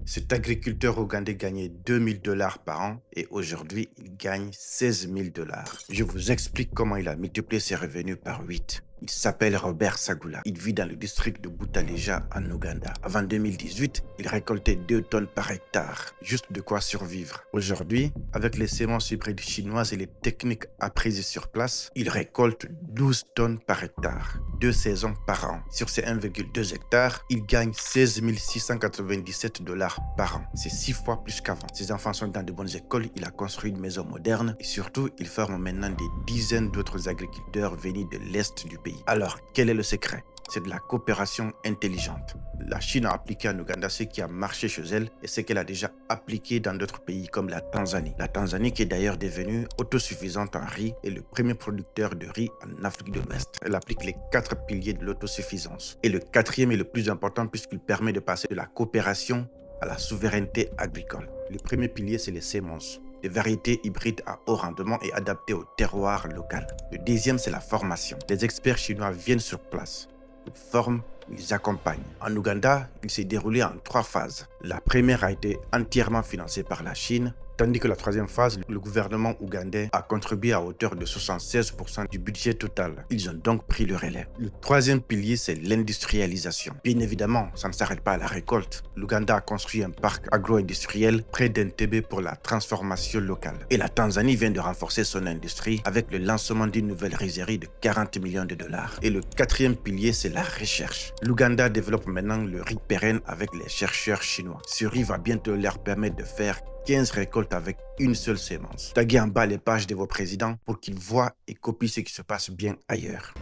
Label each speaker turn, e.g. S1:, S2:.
S1: Cet agriculteur ougandais gagnait 2 000 $ par an et aujourd'hui, il gagne 16 000 $. Je vous explique comment il a multiplié ses revenus par 8. Il s'appelle Robert Sagula. Il vit dans le district de Butaleja en Ouganda. Avant 2018, il récoltait 2 tonnes par hectare, juste de quoi survivre. Aujourd'hui, avec les semences hybrides chinoises et les techniques apprises sur place, il récolte 12 tonnes par hectare, 2 saisons par an. Sur ses 1,2 hectares, il gagne 16 697 $ par an. C'est 6 fois plus qu'avant. Ses enfants sont dans de bonnes écoles, il a construit une maison moderne et surtout, il forme maintenant des dizaines d'autres agriculteurs venus de l'Est du pays. Alors, quel est le secret? C'est de la coopération intelligente. La Chine a appliqué en Ouganda ce qui a marché chez elle et ce qu'elle a déjà appliqué dans d'autres pays comme la Tanzanie. La Tanzanie qui est d'ailleurs devenue autosuffisante en riz et le premier producteur de riz en Afrique de l'Ouest. Elle applique les 4 piliers de l'autosuffisance. Et le quatrième est le plus important puisqu'il permet de passer de la coopération à la souveraineté agricole. Le premier pilier, c'est les semences. Des variétés hybrides à haut rendement et adaptées au terroir local. Le deuxième, c'est la formation. Les experts chinois viennent sur place. Ils forment, ils accompagnent. En Ouganda, il s'est déroulé en 3 phases. La première a été entièrement financée par la Chine, tandis que la troisième phase, le gouvernement ougandais a contribué à hauteur de 76% du budget total. Ils ont donc pris le relais. Le troisième pilier, c'est l'industrialisation. Bien évidemment, ça ne s'arrête pas à la récolte. L'Ouganda a construit un parc agro-industriel près d'Entebbe pour la transformation locale. Et la Tanzanie vient de renforcer son industrie avec le lancement d'une nouvelle rizerie de 40 millions de $. Et le quatrième pilier, c'est la recherche. L'Ouganda développe maintenant le riz pérenne avec les chercheurs chinois. Ce riz va bientôt leur permettre de faire 15 récoltes avec une seule sémence. Taguez en bas les pages de vos présidents pour qu'ils voient et copient ce qui se passe bien ailleurs.